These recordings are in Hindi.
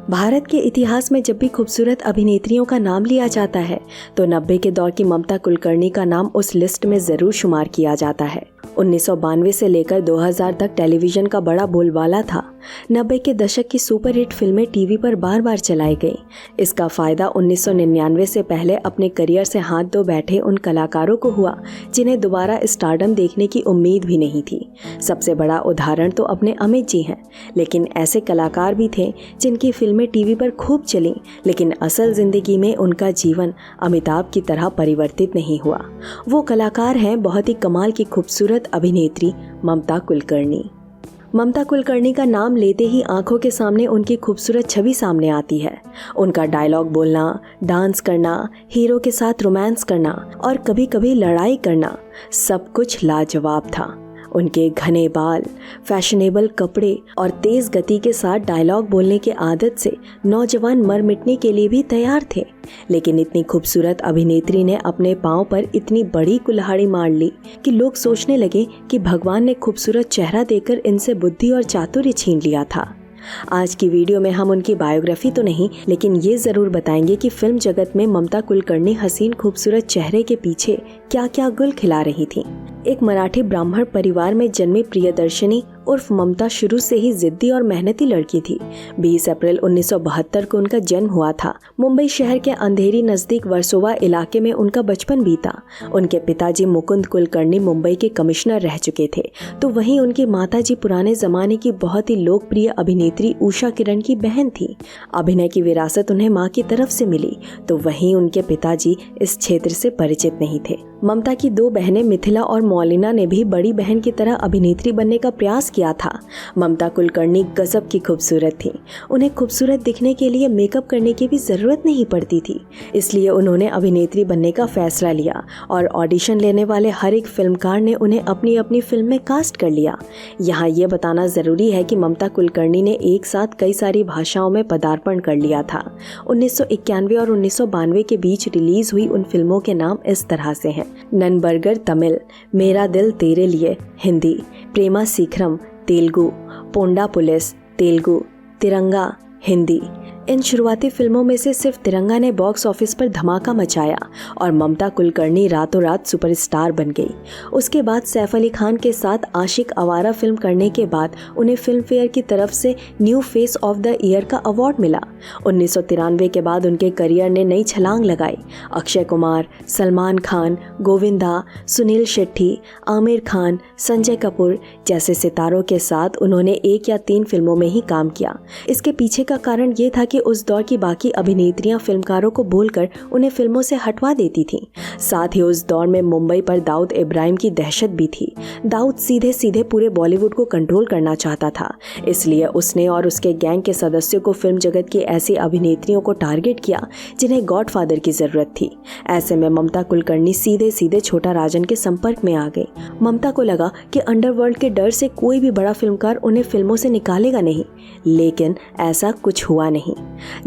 भारत के इतिहास में जब भी खूबसूरत अभिनेत्रियों का नाम लिया जाता है तो 90 के दौर की ममता कुलकर्णी का नाम उस लिस्ट में जरूर शुमार किया जाता है। 1992 से लेकर 2000 तक टेलीविजन का बड़ा बोलबाला था। 90 के दशक की सुपरहिट फिल्में टीवी पर बार बार चलाई गईं। इसका फायदा 1999 से पहले अपने करियर से हाथ धो बैठे उन कलाकारों को हुआ जिन्हें दोबारा स्टारडम देखने की उम्मीद भी नहीं थी। सबसे बड़ा उदाहरण तो अपने अमित जी हैं, लेकिन ऐसे कलाकार भी थे जिनकी फिल्में टीवी पर खूब चलीं, लेकिन असल जिंदगी में उनका जीवन अमिताभ की तरह परिवर्तित नहीं हुआ। वो कलाकार हैं बहुत ही कमाल की खूबसूरत अभिनेत्री ममता कुलकर्णी। ममता कुलकर्णी का नाम लेते ही आंखों के सामने उनकी खूबसूरत छवि सामने आती है। उनका डायलॉग बोलना, डांस करना, हीरो के साथ रोमांस करना और कभी कभी लड़ाई करना, सब कुछ लाजवाब था। उनके घने बाल, फैशनेबल कपड़े और तेज गति के साथ डायलॉग बोलने की आदत से नौजवान मर मिटने के लिए भी तैयार थे। लेकिन इतनी खूबसूरत अभिनेत्री ने अपने पांव पर इतनी बड़ी कुल्हाड़ी मार ली कि लोग सोचने लगे कि भगवान ने खूबसूरत चेहरा देकर इनसे बुद्धि और चातुर्य छीन लिया था। आज की वीडियो में हम उनकी बायोग्राफी तो नहीं, लेकिन ये जरूर बताएंगे कि फिल्म जगत में ममता कुलकर्णी हसीन खूबसूरत चेहरे के पीछे क्या क्या गुल खिला रही थी। एक मराठी ब्राह्मण परिवार में जन्मी प्रियदर्शनी उर्फ ममता शुरू से ही जिद्दी और मेहनती लड़की थी। 20 अप्रैल 1972 को उनका जन्म हुआ था। मुंबई शहर के अंधेरी नजदीक वर्सोवा इलाके में उनका बचपन बीता। उनके पिताजी मुकुंद कुलकर्णी मुंबई के कमिश्नर रह चुके थे, तो वहीं उनकी माताजी पुराने जमाने की बहुत ही लोकप्रिय अभिनेत्री उषा किरण की बहन थी। अभिनय की विरासत उन्हें माँ की तरफ से मिली, तो वहीं उनके पिताजी इस क्षेत्र से परिचित नहीं थे। ममता की 2 बहनें मिथिला और मौलिना ने भी बड़ी बहन की तरह अभिनेत्री बनने का प्रयास किया था। ममता कुलकर्णी गजब की खूबसूरत थी। उन्हें खूबसूरत दिखने के लिए मेकअप करने की भी जरूरत नहीं पड़ती थी, इसलिए उन्होंने अभिनेत्री बनने का फैसला लिया और ऑडिशन लेने वाले हर एक फिल्मकार ने उन्हें अपनी अपनी फिल्म में कास्ट कर लिया। यहाँ ये बताना जरूरी है कि ममता कुलकर्णी ने एक साथ कई सारी भाषाओं में पदार्पण कर लिया था। 1991 और 1992 के बीच रिलीज हुई उन फिल्मों के नाम इस तरह से हैं: ननबर्गर तमिल, मेरा दिल तेरे लिए हिंदी, प्रेमा सीखरम तेलुगु, पोंडा पुलिस तेलुगु, तिरंगा हिंदी। इन शुरुआती फिल्मों में से सिर्फ तिरंगा ने बॉक्स ऑफिस पर धमाका मचाया और ममता कुलकर्णी रातों रात सुपरस्टार बन गई। उसके बाद सैफ अली खान के साथ आशिक आवारा फिल्म करने के बाद उन्हें फिल्म फेयर की तरफ से new face of the year का अवार्ड मिला। 1993 के बाद उनके करियर ने नई छलांग लगाई। अक्षय कुमार, सलमान खान, गोविंदा, सुनील शेट्टी, आमिर खान, संजय कपूर जैसे सितारों के साथ उन्होंने 1 या 3 फिल्मों में ही काम किया। इसके पीछे का कारण ये था कि उस दौर की बाकी अभिनेत्रियां फिल्मकारों को बोलकर उन्हें फिल्मों से हटवा देती थीं। साथ ही उस दौर में मुंबई पर दाऊद इब्राहिम की दहशत भी थी। दाऊद सीधे सीधे पूरे बॉलीवुड को कंट्रोल करना चाहता था, इसलिए उसने और उसके गैंग के सदस्यों को फिल्म जगत की ऐसी अभिनेत्रियों को टारगेट किया जिन्हें गॉडफादर की जरूरत थी। ऐसे में ममता कुलकर्णी सीधे सीधे छोटा राजन के संपर्क में आ गई। ममता को लगा कि अंडरवर्ल्ड के डर से कोई भी बड़ा फिल्मकार उन्हें फिल्मों से निकालेगा नहीं, लेकिन ऐसा कुछ हुआ नहीं।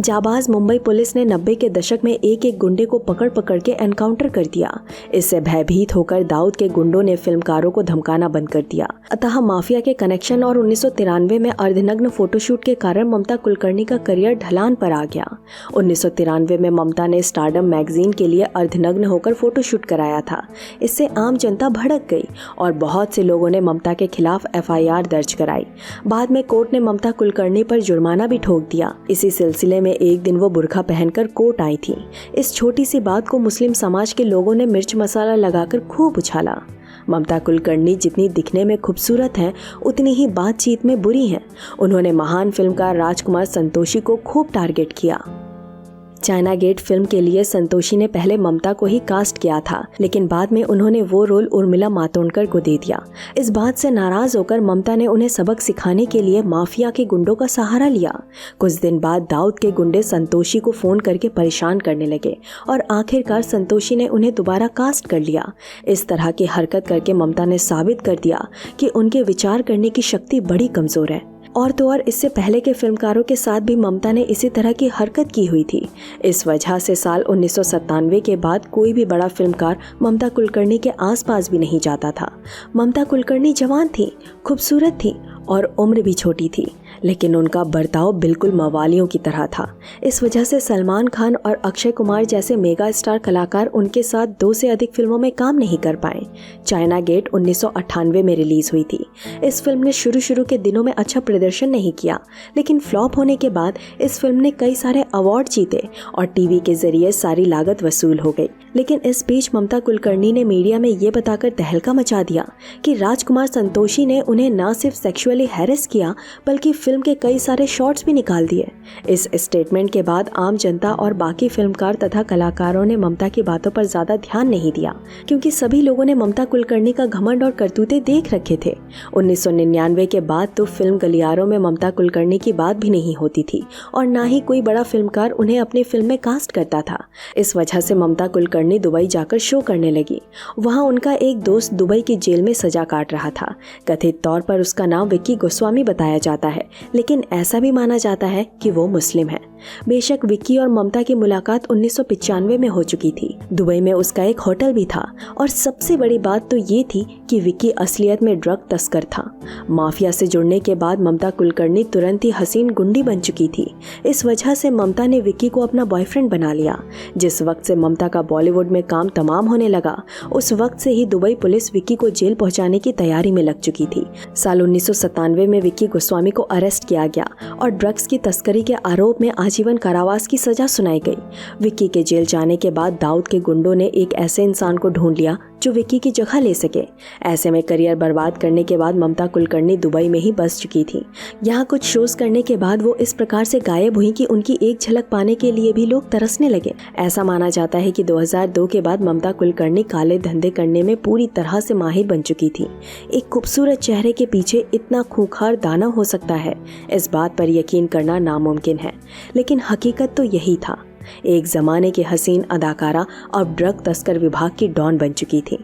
जाबाज मुंबई पुलिस ने 90 के दशक में एक एक गुंडे को पकड़ पकड़ के एनकाउंटर कर दिया। इससे भयभीत होकर दाऊद के गुंडों ने फिल्मकारों को धमकाना बंद कर दिया। अतः माफिया के कनेक्शन और 1993 में अर्धनग्न फोटोशूट के कारण ममता कुलकर्णी का करियर ढलान पर आ गया। 1993 में ममता ने स्टारडम मैगजीन के लिए अर्धनग्न होकर फोटोशूट कराया था। इससे आम जनता भड़क गई और बहुत से लोगों ने ममता के खिलाफ FIR दर्ज कराई। बाद में कोर्ट ने ममता कुलकर्णी पर जुर्माना भी ठोक दिया। इसी सिलसिले में एक दिन वो बुर्का पहनकर कोर्ट आई थी। इस छोटी सी बात को मुस्लिम समाज के लोगों ने मिर्च मसाला लगाकर खूब उछाला। ममता कुलकर्णी जितनी दिखने में खूबसूरत हैं, उतनी ही बातचीत में बुरी हैं। उन्होंने महान फिल्मकार राजकुमार संतोषी को खूब टारगेट किया। चाइना गेट फिल्म के लिए संतोषी ने पहले ममता को ही कास्ट किया था, लेकिन बाद में उन्होंने वो रोल उर्मिला मातोंडकर को दे दिया। इस बात से नाराज होकर ममता ने उन्हें सबक सिखाने के लिए माफिया के गुंडों का सहारा लिया। कुछ दिन बाद दाऊद के गुंडे संतोषी को फोन करके परेशान करने लगे और आखिरकार संतोषी ने उन्हें दोबारा कास्ट कर लिया। इस तरह की हरकत करके ममता ने साबित कर दिया कि उनके विचार करने की शक्ति बड़ी कमजोर है। और तो और इससे पहले के फिल्मकारों के साथ भी ममता ने इसी तरह की हरकत की हुई थी। इस वजह से साल 1997 के बाद कोई भी बड़ा फिल्मकार ममता कुलकर्णी के आसपास भी नहीं जाता था। ममता कुलकर्णी जवान थी, खूबसूरत थी और उम्र भी छोटी थी, लेकिन उनका बर्ताव बिल्कुल मवालियों की तरह था। इस वजह से सलमान खान और अक्षय कुमार जैसे मेगा स्टार कलाकार उनके साथ 2 से अधिक फिल्मों में काम नहीं कर पाए। चाइना गेट 1998 में रिलीज हुई थी। इस फिल्म ने शुरू के दिनों में अच्छा प्रदर्शन नहीं किया, लेकिन फ्लॉप होने के बाद इस फिल्म ने कई सारे अवार्ड जीते और टीवी के जरिए सारी लागत वसूल हो गई। लेकिन इस बीच ममता कुलकर्णी ने मीडिया में ये बताकर तहलका मचा दिया कि राजकुमार संतोषी ने उन्हें न सिर्फ सेक्सुअली हैरेस किया बल्कि फिल्म के कई सारे शॉट्स भी निकाल दिए। इस स्टेटमेंट के बाद आम जनता और बाकी फिल्मकार तथा कलाकारों ने ममता की बातों पर ज्यादा ध्यान नहीं दिया, क्योंकि सभी लोगों ने ममता कुलकर्णी का घमंड और करतूते देख रखे थे। 1999 के बाद तो फिल्म गलियारों में ममता कुलकर्णी की बात भी नहीं होती थी और न ही कोई बड़ा फिल्मकार उन्हें अपनी फिल्म में कास्ट करता था। इस वजह से ममता कुलकर्णी दुबई जाकर शो करने लगी। वहां उनका एक दोस्त दुबई की जेल में सजा काट रहा था। कथित तौर पर उसका नाम विक्की गोस्वामी बताया जाता है, लेकिन ऐसा भी माना जाता है कि वो मुस्लिम है। बेशक विक्की और ममता की मुलाकात 1995 में हो चुकी थी। दुबई में उसका एक होटल भी था और सबसे बड़ी बात तो ये थी कि विक्की असलियत में ड्रग तस्कर था। माफिया से जुड़ने के बाद ममता कुलकर्णी तुरंत ही हसीन गुंडी बन चुकी थी। इस वजह से ममता ने विक्की को अपना बॉयफ्रेंड बना लिया। जिस वक्त से ममता का बॉलीवुड में काम तमाम होने लगा, उस वक्त से ही दुबई पुलिस विक्की को जेल पहुंचाने की तैयारी में लग चुकी थी। साल 1997 में विक्की गोस्वामी को अरेस्ट किया गया और ड्रग्स की तस्करी के आरोप में आजीवन कारावास की सजा सुनाई गई। विक्की के जेल जाने के बाद दाऊद के गुंडों ने एक ऐसे इंसान को ढूंढ लिया जो विक्की की जगह ले सके। ऐसे में करियर बर्बाद करने के बाद ममता कुलकर्णी दुबई में ही बस चुकी थी। यहाँ कुछ शोज करने के बाद वो इस प्रकार से गायब हुई कि उनकी एक झलक पाने के लिए भी लोग तरसने लगे। ऐसा माना जाता है कि 2002 के बाद ममता कुलकर्णी काले धंधे करने में पूरी तरह से माहिर बन चुकी थी। एक खूबसूरत चेहरे के पीछे इतना खूंखार दाना हो सकता है, इस बात पर यकीन करना नामुमकिन है, लेकिन हकीकत तो यही था। एक जमाने की हसीन अदाकारा अब ड्रग तस्कर विभाग की डॉन बन चुकी थी।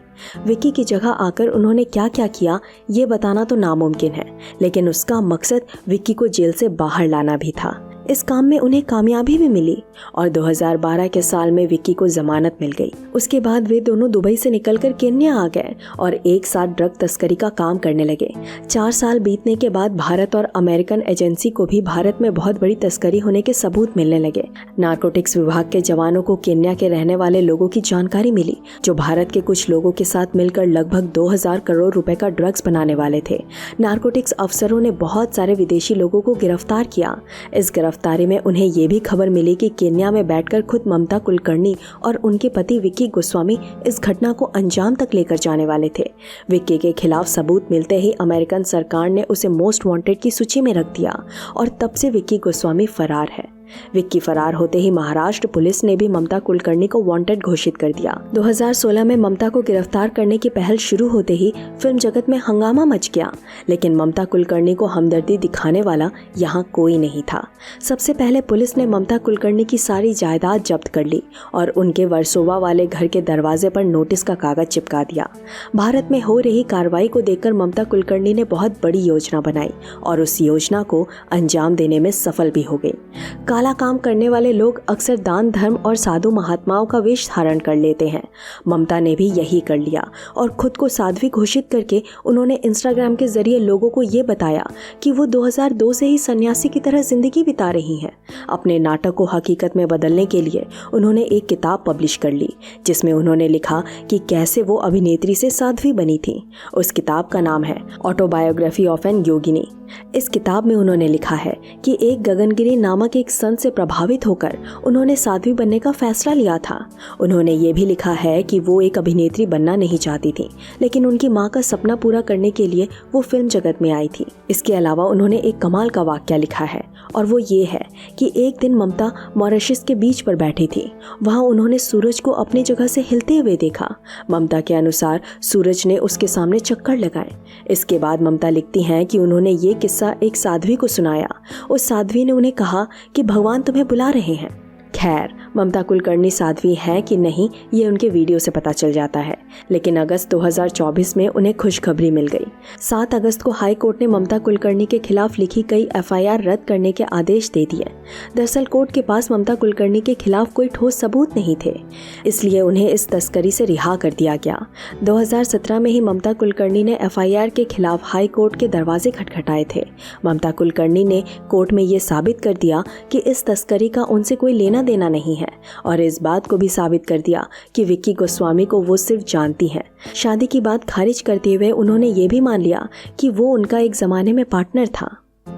विक्की की जगह आकर उन्होंने क्या क्या किया ये बताना तो नामुमकिन है, लेकिन उसका मकसद विक्की को जेल से बाहर लाना भी था। इस काम में उन्हें कामयाबी भी मिली और 2012 के साल में विक्की को जमानत मिल गई। उसके बाद वे दोनों दुबई से निकलकर केन्या आ गए और एक साथ ड्रग तस्करी का काम करने लगे। 4 साल बीतने के बाद भारत और अमेरिकन एजेंसी को भी भारत में बहुत बड़ी तस्करी होने के सबूत मिलने लगे। नारकोटिक्स विभाग के जवानों को केन्या के रहने वाले लोगों की जानकारी मिली, जो भारत के कुछ लोगों के साथ मिलकर लगभग 2000 करोड़ रुपए का ड्रग्स बनाने वाले थे। नारकोटिक्स अफसरों ने बहुत सारे विदेशी लोगों को गिरफ्तार किया। इस गिरफ्तारी में उन्हें ये भी खबर मिली कि केन्या में बैठकर खुद ममता कुलकर्णी और उनके पति विक्की गोस्वामी इस घटना को अंजाम तक लेकर जाने वाले थे। विक्की के खिलाफ सबूत मिलते ही अमेरिकन सरकार ने उसे मोस्ट वांटेड की सूची में रख दिया और तब से विक्की गोस्वामी फरार है। विक्की फरार होते ही महाराष्ट्र पुलिस ने भी ममता कुलकर्णी को वांटेड घोषित कर दिया। 2016 में ममता को गिरफ्तार करने की पहल शुरू होते ही फिल्म जगत में हंगामा मच गया, लेकिन ममता कुलकर्णी को हमदर्दी दिखाने वाला यहाँ कोई नहीं था। सबसे पहले पुलिस ने ममता कुलकर्णी की सारी जायदाद जब्त कर ली और उनके वर्सोवा वाले घर के दरवाजे पर नोटिस का कागज चिपका दिया। भारत में हो रही कार्रवाई को देखकर ममता कुलकर्णी ने बहुत बड़ी योजना बनाई और उस योजना को अंजाम देने में सफल भी हो गई। काला काम करने वाले लोग अक्सर दान धर्म और साधु महात्माओं का वेश धारण कर लेते हैं। ममता ने भी यही कर लिया और खुद को साध्वी घोषित करके उन्होंने इंस्टाग्राम के जरिए लोगों को ये बताया कि वो 2002 से ही सन्यासी की तरह जिंदगी बिता रही हैं। अपने नाटक को हकीकत में बदलने के लिए उन्होंने एक किताब पब्लिश कर ली, जिसमें उन्होंने लिखा कि कैसे वो अभिनेत्री से साध्वी बनी थी। उस किताब का नाम है ऑटोबायोग्राफी ऑफ एन योगिनी। इस किताब में उन्होंने लिखा है कि एक गगनगिरी नामक एक संत से प्रभावित होकर उन्होंने साध्वी बनने का फैसला लिया था। उन्होंने ये भी लिखा है कि वो एक अभिनेत्री बनना नहीं चाहती थी, लेकिन उनकी माँ का सपना पूरा करने के लिए वो फिल्म जगत में आई थी। इसके अलावा उन्होंने एक कमाल का वाक्य लिखा है और वो ये है कि एक दिन ममता मॉरिशस के बीच पर बैठी थी। वहाँ उन्होंने सूरज को अपनी जगह से हिलते हुए देखा। ममता के अनुसार सूरज ने उसके सामने चक्कर लगाए। इसके बाद ममता लिखती हैं कि उन्होंने ये किस्सा एक साध्वी को सुनाया। उस साध्वी ने उन्हें कहा कि भगवान तुम्हें बुला रहे हैं। खैर, ममता कुलकर्णी साध्वी हैं कि नहीं ये उनके वीडियो से पता चल जाता है, लेकिन अगस्त 2024 में उन्हें खुशखबरी मिल गई। 7 अगस्त को हाई कोर्ट ने ममता कुलकर्णी के खिलाफ लिखी कई एफआईआर रद्द करने के आदेश दे दिए। दरअसल कोर्ट के पास ममता कुलकर्णी के खिलाफ कोई ठोस सबूत नहीं थे, इसलिए उन्हें इस तस्करी से रिहा कर दिया गया। 2017 में ही ममता कुलकर्णी ने एफआईआर के खिलाफ हाई कोर्ट के दरवाजे खटखटाए थे। ममता कुलकर्णी ने कोर्ट में ये साबित कर दिया कि इस तस्करी का उनसे कोई लेना देना नहीं है, और इस बात को भी साबित कर दिया कि विक्की गोस्वामी को वो सिर्फ जानती हैं। शादी की बात खारिज करते हुए उन्होंने ये भी मान लिया कि वो उनका एक जमाने में पार्टनर था।